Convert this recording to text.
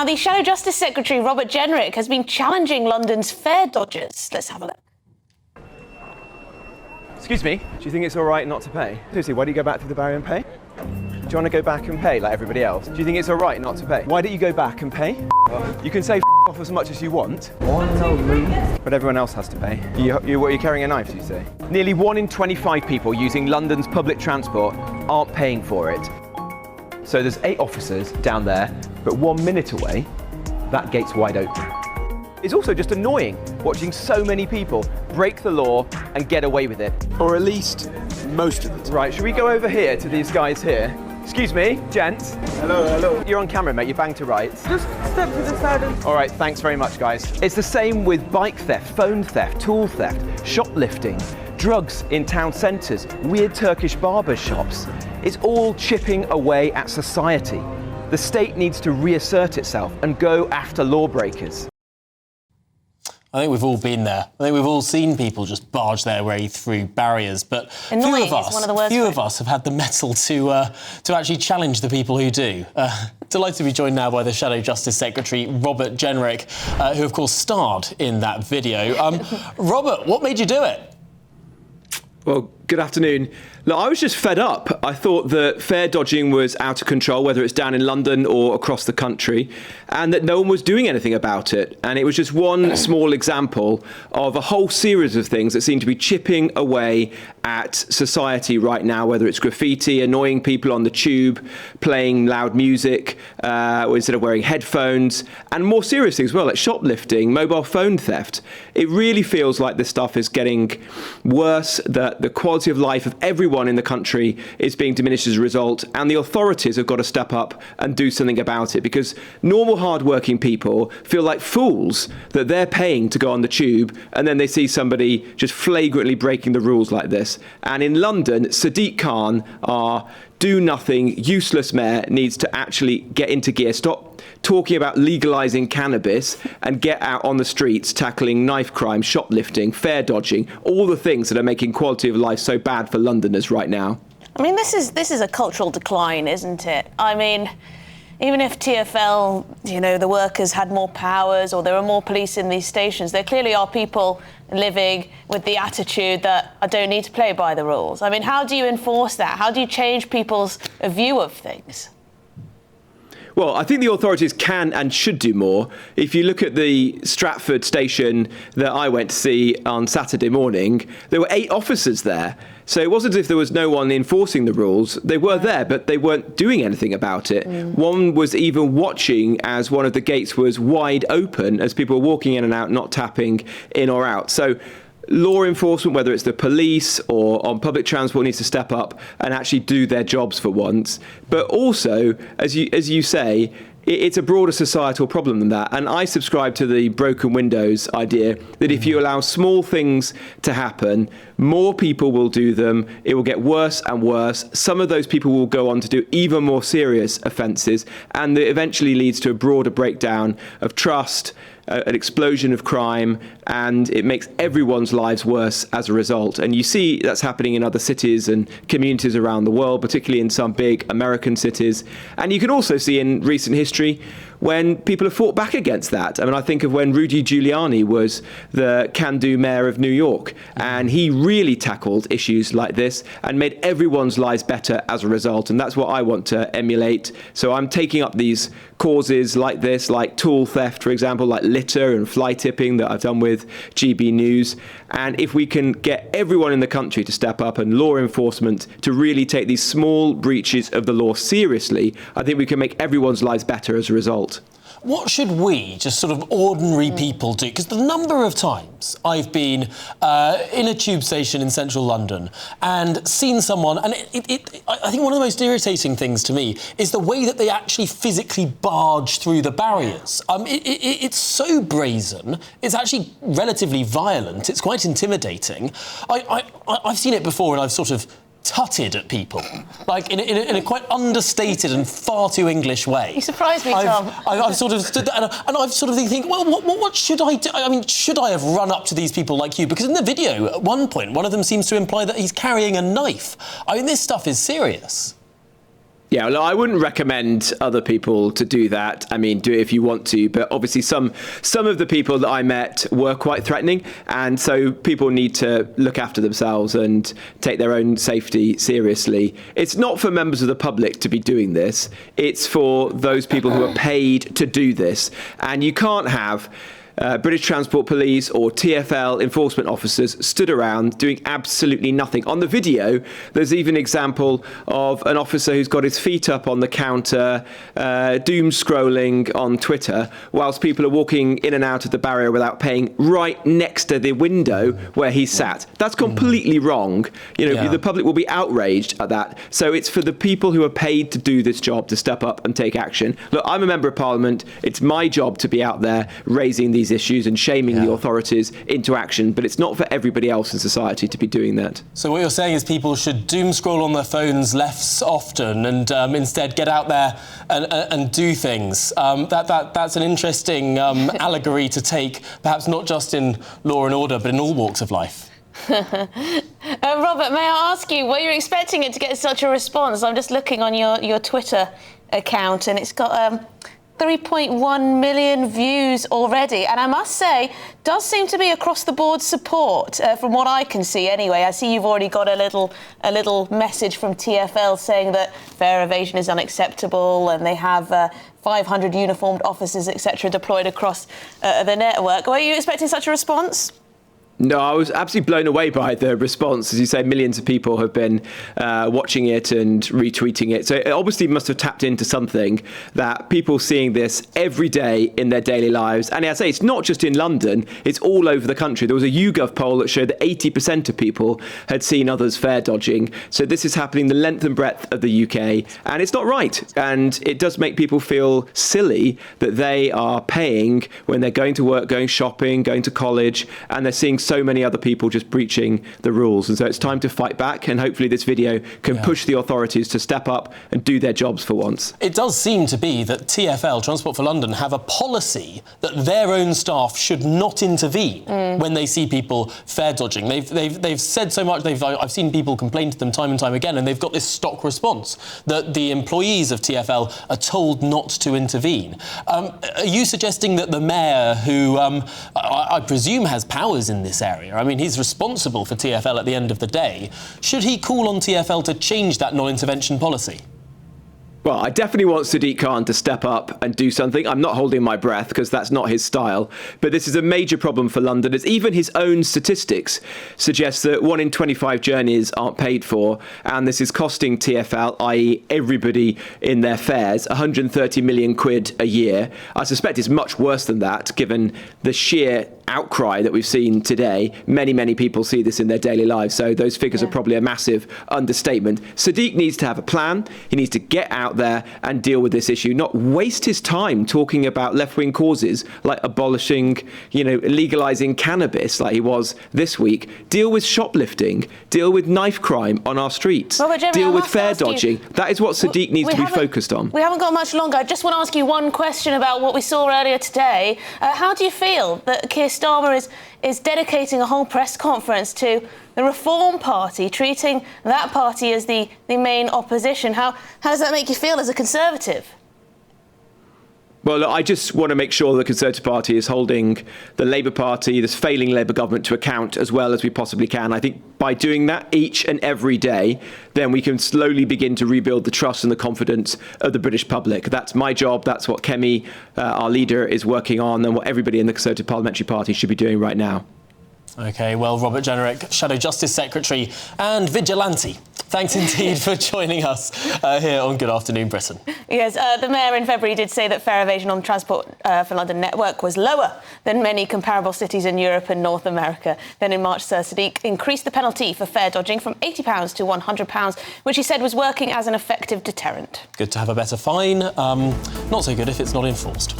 the Shadow Justice Secretary, Robert Jenrick, has been challenging London's fare dodgers. Let's have a look. Excuse me, do you think it's all right not to pay? Seriously, why do you go back through the barrier and pay? Do you want to go back and pay like everybody else? Do you think it's all right not to pay? Why don't you go back and pay? You can say off as much as you want, but everyone else has to pay. You're carrying a knife, do you say? Nearly 1 in 25 people using London's public transport aren't paying for it. So there's 8 officers down there, but 1 minute away, that gate's wide open. It's also just annoying watching so many people break the law and get away with it. Or at least most of it. Right, should we go over here to these guys here? Excuse me, gents. Hello. You're on camera, mate, you're banged to rights. Just step to the side and... All right, thanks very much, guys. It's the same with bike theft, phone theft, tool theft, shoplifting, drugs in town centres, weird Turkish barber shops. It's all chipping away at society. The state needs to reassert itself and go after lawbreakers. I think we've all been there. I think we've all seen people just barge their way through barriers, but few of us have had the mettle to actually challenge the people who do. Delighted to be joined now by the Shadow Justice Secretary, Robert Jenrick, who, of course, starred in that video. Robert, what made you do it? Well, good afternoon. Look, I was just fed up. I thought that fare dodging was out of control, whether it's down in London or across the country, and that no one was doing anything about it. And it was just one small example of a whole series of things that seem to be chipping away at society right now, whether it's graffiti, annoying people on the tube, playing loud music instead of wearing headphones, and more serious things as well, like shoplifting, mobile phone theft. It really feels like this stuff is getting worse, that the quality of life of everyone in the country is being diminished as a result, and the authorities have got to step up and do something about it, because normal hard-working people feel like fools that they're paying to go on the tube and then they see somebody just flagrantly breaking the rules like this. And in London, Sadiq Khan, our do-nothing, useless mayor, needs to actually get into gear, stop talking about legalising cannabis and get out on the streets tackling knife crime, shoplifting, fare dodging, all the things that are making quality of life so bad for Londoners right now. I mean, this is a cultural decline, isn't it? I mean, even if TfL, the workers had more powers or there were more police in these stations, there clearly are people living with the attitude that I don't need to play by the rules. I mean, how do you enforce that? How do you change people's view of things? Well, I think the authorities can and should do more. If you look at the Stratford station that I went to see on Saturday morning, there were 8 officers there. So it wasn't as if there was no one enforcing the rules. They were there, but they weren't doing anything about it. One was even watching as one of the gates was wide open as people were walking in and out, not tapping in or out. So law enforcement, whether it's the police or on public transport, needs to step up and actually do their jobs for once. But also, as you say, it's a broader societal problem than that. And I subscribe to the broken windows idea that if you allow small things to happen, more people will do them. It will get worse and worse. Some of those people will go on to do even more serious offences, and that eventually leads to a broader breakdown of trust, an explosion of crime, and it makes everyone's lives worse as a result. And you see that's happening in other cities and communities around the world, particularly in some big American cities. And you can also see in recent history when people have fought back against that. I mean, I think of when Rudy Giuliani was the can-do mayor of New York, and he really tackled issues like this and made everyone's lives better as a result. And that's what I want to emulate. So I'm taking up these causes like this, like tool theft, for example, like litter and fly tipping that I've done with GBNews. And if we can get everyone in the country to step up and law enforcement to really take these small breaches of the law seriously, I think we can make everyone's lives better as a result. What should we, just sort of ordinary people, do? Because the number of times I've been in a tube station in central London and seen someone, and I think one of the most irritating things to me is the way that they actually physically barge through the barriers. It's so brazen. It's actually relatively violent. It's quite intimidating. I've seen it before, and I've sort of tutted at people, like in a quite understated and far too English way. You surprised me, Tom. I've sort of stood there and I've sort of thinking, well, what should I do? I mean, should I have run up to these people like you? Because in the video, at one point, one of them seems to imply that he's carrying a knife. I mean, this stuff is serious. Yeah, well, I wouldn't recommend other people to do that. I mean, do it if you want to, but obviously some of the people that I met were quite threatening, and so people need to look after themselves and take their own safety seriously. It's not for members of the public to be doing this. It's for those people who are paid to do this, and you can't have British Transport Police or TfL enforcement officers stood around doing absolutely nothing. On the video, there's even an example of an officer who's got his feet up on the counter, doom scrolling on Twitter, whilst people are walking in and out of the barrier without paying right next to the window where he sat. That's completely wrong. The public will be outraged at that. So it's for the people who are paid to do this job to step up and take action. Look, I'm a member of Parliament. It's my job to be out there raising these issues and shaming the authorities into action, but it's not for everybody else in society to be doing that. So what you're saying is people should doom scroll on their phones less often and instead get out there and do things. That's an interesting allegory to take, perhaps not just in law and order, but in all walks of life. Robert, may I ask you, were you expecting it to get such a response? I'm just looking on your Twitter account, and it's got 3.1 million views already, and I must say, does seem to be across the board support from what I can see. Anyway, I see you've already got a little message from TfL saying that fare evasion is unacceptable, and they have 500 uniformed officers, etc., deployed across the network. Were you expecting such a response? No, I was absolutely blown away by the response. As you say, millions of people have been watching it and retweeting it. So it obviously must have tapped into something that people seeing this every day in their daily lives. And as I say, it's not just in London, it's all over the country. There was a YouGov poll that showed that 80% of people had seen others fare dodging. So this is happening the length and breadth of the UK. And it's not right. And it does make people feel silly that they are paying when they're going to work, going shopping, going to college, and they're seeing so many other people just breaching the rules. And so it's time to fight back, and hopefully this video can push the authorities to step up and do their jobs for once. It does seem to be that TfL, Transport for London, have a policy that their own staff should not intervene when they see people fare dodging. They've said so much, I've seen people complain to them time and time again, and they've got this stock response that the employees of TfL are told not to intervene. Are you suggesting that the mayor, who I presume has powers in this area, I mean, he's responsible for TfL at the end of the day, should he call on TfL to change that non-intervention policy? Well, I definitely want Sadiq Khan to step up and do something. I'm not holding my breath because that's not his style. But this is a major problem for London, as even his own statistics suggest that 1 in 25 journeys aren't paid for. And this is costing TfL, i.e. everybody in their fares, 130 million quid a year. I suspect it's much worse than that, given the sheer outcry that we've seen today. Many people see this in their daily lives. So those figures are probably a massive understatement. Sadiq needs to have a plan. He needs to get out there and deal with this issue, not waste his time talking about left-wing causes like abolishing, legalizing cannabis like he was this week. Deal with shoplifting, deal with knife crime on our streets, deal with fare dodging. That is what Sadiq needs to be focused on. We haven't got much longer. I just want to ask you one question about what we saw earlier today. How do you feel that Keir Starmer is dedicating a whole press conference to the Reform Party, treating that party as the main opposition? How does that make you feel as a Conservative? Well, look, I just want to make sure the Conservative Party is holding the Labour Party, this failing Labour government, to account as well as we possibly can. I think by doing that each and every day, then we can slowly begin to rebuild the trust and the confidence of the British public. That's my job. That's what Kemi, our leader, is working on, and what everybody in the Conservative Parliamentary Party should be doing right now. OK, well, Robert Jenrick, Shadow Justice Secretary and vigilante, thanks indeed for joining us here on Good Afternoon Britain. Yes, the Mayor in February did say that fare evasion on the Transport for London network was lower than many comparable cities in Europe and North America. Then in March, Sir Sadiq increased the penalty for fare dodging from £80 to £100, which he said was working as an effective deterrent. Good to have a better fine. Not so good if it's not enforced.